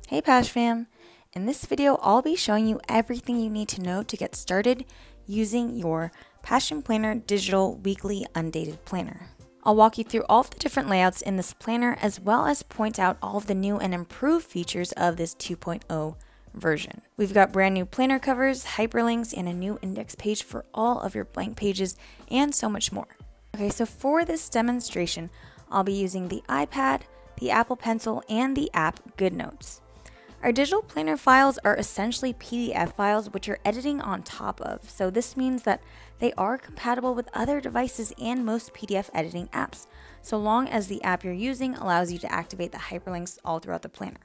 Hey Pash fam! In this video, I'll be showing you everything you need to know to get started using your Passion Planner Digital Weekly Undated Planner. I'll walk you through all of the different layouts in this planner as well as point out all of the new and improved features of this 2.0 version. We've got brand new planner covers, hyperlinks, and a new index page for all of your blank pages and so much more. Okay, so for this demonstration, I'll be using the iPad, the Apple Pencil, and the app GoodNotes. Our digital planner files are essentially PDF files which you're editing on top of, so this means that they are compatible with other devices and most PDF editing apps, so long as the app you're using allows you to activate the hyperlinks all throughout the planner.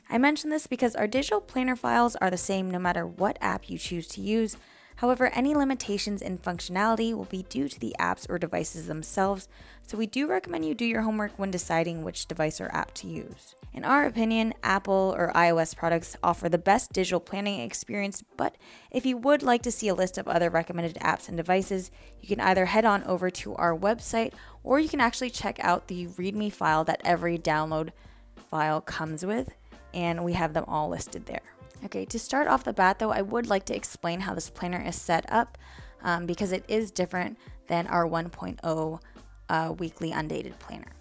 I mention this because our digital planner files are the same no matter what app you choose to use. However, any limitations in functionality will be due to the apps or devices themselves, so we do recommend you do your homework when deciding which device or app to use. In our opinion, Apple or iOS products offer the best digital planning experience, but if you would like to see a list of other recommended apps and devices, you can either head on over to our website or you can actually check out the README file that every download file comes with, and we have them all listed there. Okay, to start off the bat though, I would like to explain how this planner is set up because it is different than our 1.0 weekly undated planner.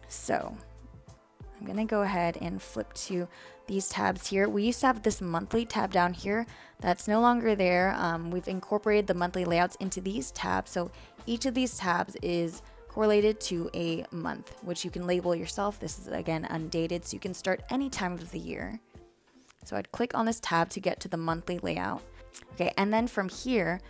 So I'm going to go ahead and flip to these tabs here. We used to have this monthly tab down here that's no longer there. We've incorporated the monthly layouts into these tabs. So each of these tabs is correlated to a month, which you can label yourself. This is again undated, so you can start any time of the year. So I'd click on this tab to get to the monthly layout. Okay, and then from here,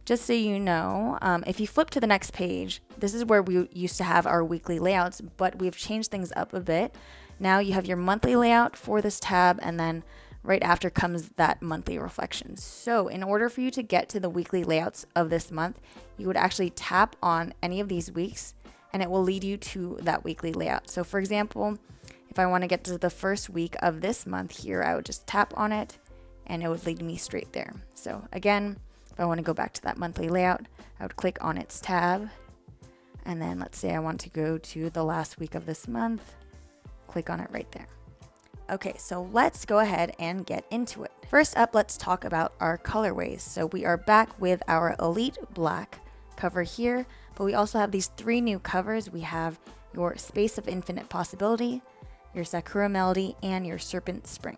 just so you know, if you flip to the next page, this is where we used to have our weekly layouts, but we've changed things up a bit. Now you have your monthly layout for this tab, and then right after comes that monthly reflection. So in order for you to get to the weekly layouts of this month, you would actually tap on any of these weeks, and it will lead you to that weekly layout. So for example, if I want to get to the first week of this month here, I would just tap on it and it would lead me straight there. So again, if I want to go back to that monthly layout, I would click on its tab. And then let's say I want to go to the last week of this month, click on it right there. Okay, so let's go ahead and get into it. First up, let's talk about our colorways. So we are back with our Elite Black cover here, but we also have these three new covers. We have your Space of Infinite Possibility, your Sakura Melody, and your Serpent Spring.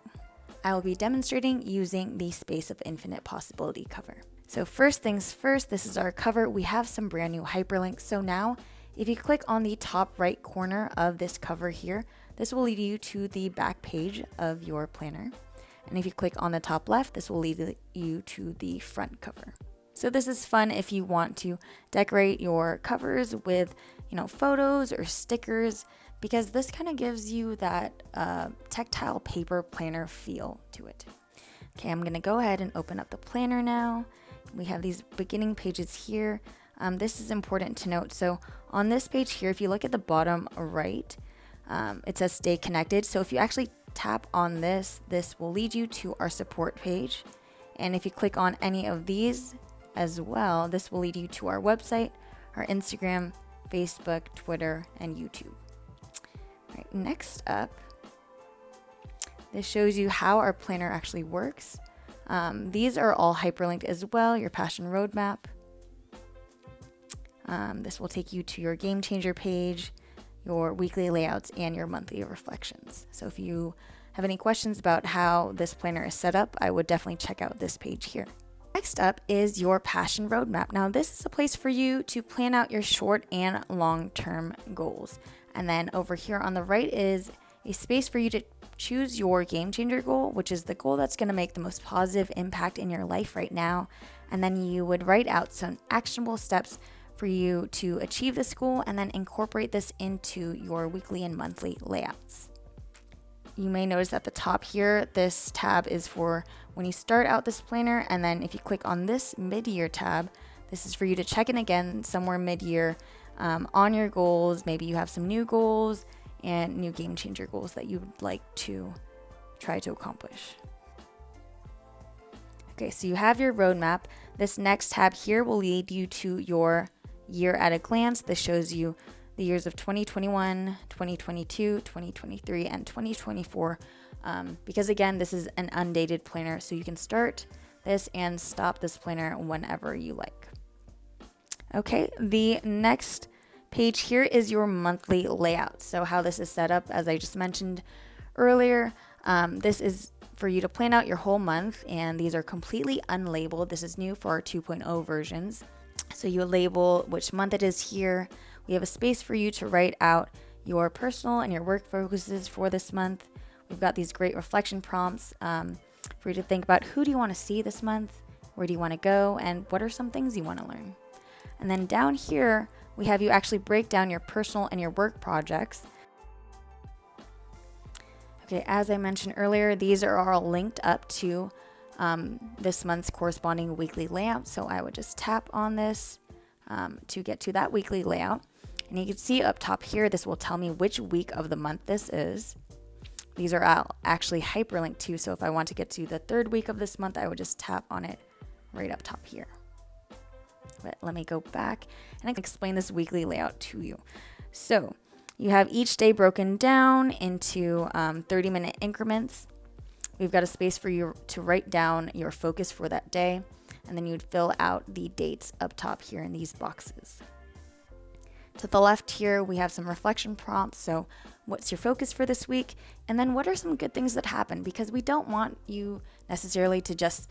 I will be demonstrating using the Space of Infinite Possibility cover. So first things first, this is our cover. We have some brand new hyperlinks. So now, if you click on the top right corner of this cover here, this will lead you to the back page of your planner. And if you click on the top left, this will lead you to the front cover. So this is fun if you want to decorate your covers with, photos or stickers, because this kind of gives you that tactile paper planner feel to it. Okay, I'm gonna go ahead and open up the planner now. We have these beginning pages here. This is important to note. So on this page here, if you look at the bottom right, it says stay connected. So if you actually tap on this, this will lead you to our support page. And if you click on any of these as well, this will lead you to our website, our Instagram, Facebook, Twitter, and YouTube. All right, next up, this shows you how our planner actually works. These are all hyperlinked as well, your passion roadmap. This will take you to your game changer page, your weekly layouts, and your monthly reflections. So if you have any questions about how this planner is set up, I would definitely check out this page here. Next up is your passion roadmap. Now this is a place for you to plan out your short and long-term goals. And then over here on the right is a space for you to choose your game changer goal, which is the goal that's going to make the most positive impact in your life right now. And then you would write out some actionable steps for you to achieve this goal and then incorporate this into your weekly and monthly layouts. You may notice at the top here, this tab is for when you start out this planner, and then if you click on this mid-year tab, this is for you to check in again somewhere mid-year on your goals. Maybe you have some new goals and new game changer goals that you would like to try to accomplish. Okay, so you have your roadmap. This next tab here will lead you to your year at a glance. This shows you the years of 2021, 2022, 2023, and 2024 because again, this is an undated planner, so you can start this and stop this planner whenever you like. Okay, the next page here is your monthly layout. So how this is set up, as I just mentioned earlier, this is for you to plan out your whole month, and these are completely unlabeled. This is new for our 2.0 versions. So you label which month it is here. We have a space for you to write out your personal and your work focuses for this month. We've got these great reflection prompts for you to think about who do you want to see this month, where do you want to go, and what are some things you want to learn. And then down here, we have you actually break down your personal and your work projects. Okay, as I mentioned earlier, these are all linked up to this month's corresponding weekly layout. So I would just tap on this to get to that weekly layout. And you can see up top here, this will tell me which week of the month this is. These are actually hyperlinked too. So if I want to get to the 3rd week of this month, I would just tap on it right up top here. But let me go back and I can explain this weekly layout to you. So you have each day broken down into 30-minute increments. We've got a space for you to write down your focus for that day, and then you'd fill out the dates up top here in these boxes. To the left here, we have some reflection prompts. So what's your focus for this week? And then what are some good things that happen? Because we don't want you necessarily to just,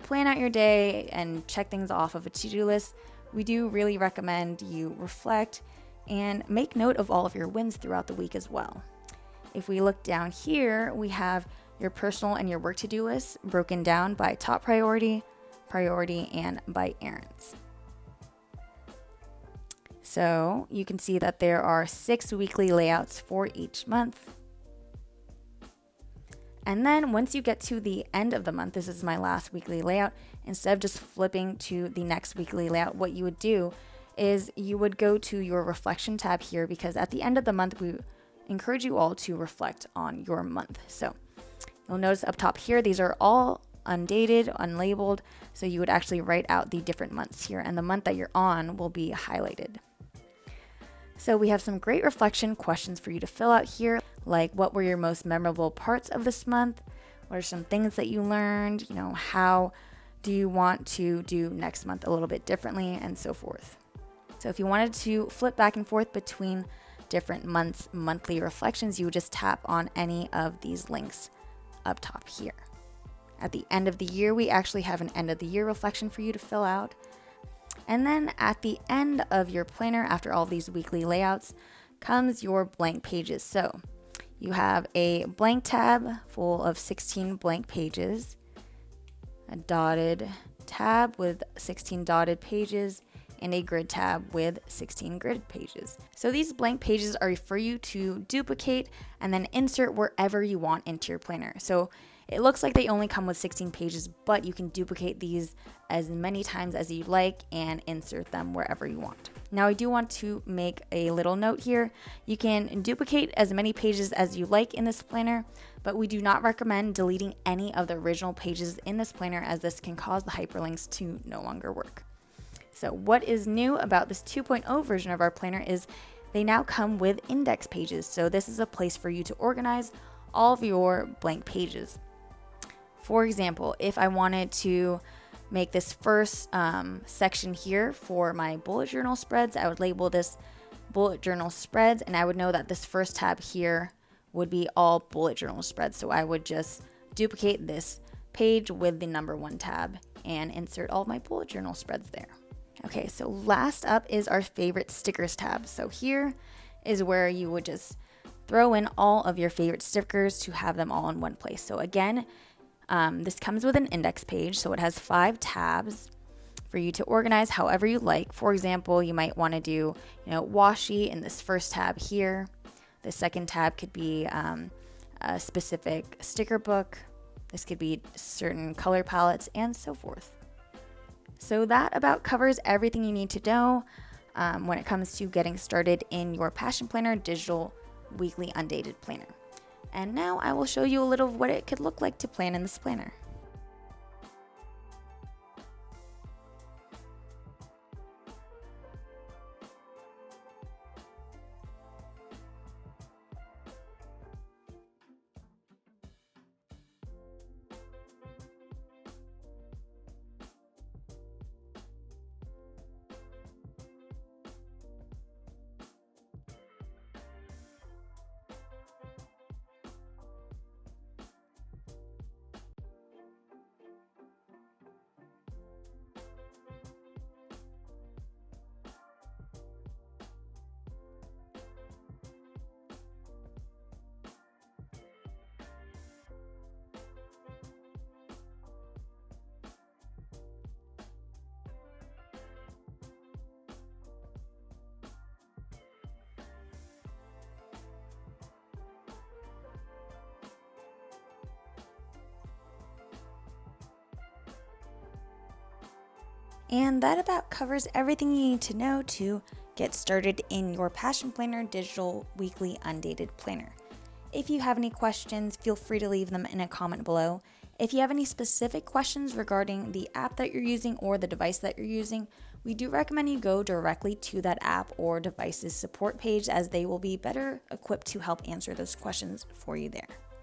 plan out your day and check things off of a to-do list. We do really recommend you reflect and make note of all of your wins throughout the week as well. If we look down here, we have your personal and your work to-do list broken down by top priority, and by errands. So you can see that there are 6 weekly layouts for each month. And then once you get to the end of the month, this is my last weekly layout, instead of just flipping to the next weekly layout, what you would do is you would go to your reflection tab here, because at the end of the month, we encourage you all to reflect on your month. So you'll notice up top here, these are all undated, unlabeled. So you would actually write out the different months here, and the month that you're on will be highlighted. So we have some great reflection questions for you to fill out here, like what were your most memorable parts of this month? What are some things that you learned? How do you want to do next month a little bit differently, and so forth. So if you wanted to flip back and forth between different months' monthly reflections, you would just tap on any of these links up top here. At the end of the year, we actually have an end of the year reflection for you to fill out. And then at the end of your planner, after all these weekly layouts, comes your blank pages. So you have a blank tab full of 16 blank pages, a dotted tab with 16 dotted pages, and a grid tab with 16 grid pages. So these blank pages are for you to duplicate and then insert wherever you want into your planner. So it looks like they only come with 16 pages, but you can duplicate these as many times as you like and insert them wherever you want. Now I do want to make a little note here. You can duplicate as many pages as you like in this planner, but we do not recommend deleting any of the original pages in this planner, as this can cause the hyperlinks to no longer work. So what is new about this 2.0 version of our planner is they now come with index pages. So this is a place for you to organize all of your blank pages. For example, if I wanted to make this first section here for my bullet journal spreads, I would label this bullet journal spreads, and I would know that this first tab here would be all bullet journal spreads. So I would just duplicate this page with the number 1 tab and insert all of my bullet journal spreads there. Okay, so last up is our favorite stickers tab. So here is where you would just throw in all of your favorite stickers to have them all in one place. So again, this comes with an index page, so it has 5 tabs for you to organize however you like. For example, you might want to do, washi in this first tab here. The second tab could be a specific sticker book. This could be certain color palettes and so forth. So that about covers everything you need to know when it comes to getting started in your Passion Planner Digital Weekly Undated Planner. And now I will show you a little of what it could look like to plan in this planner. And that about covers everything you need to know to get started in your Passion Planner Digital Weekly Undated Planner. If you have any questions, feel free to leave them in a comment below. If you have any specific questions regarding the app that you're using or the device that you're using, we do recommend you go directly to that app or device's support page, as they will be better equipped to help answer those questions for you there.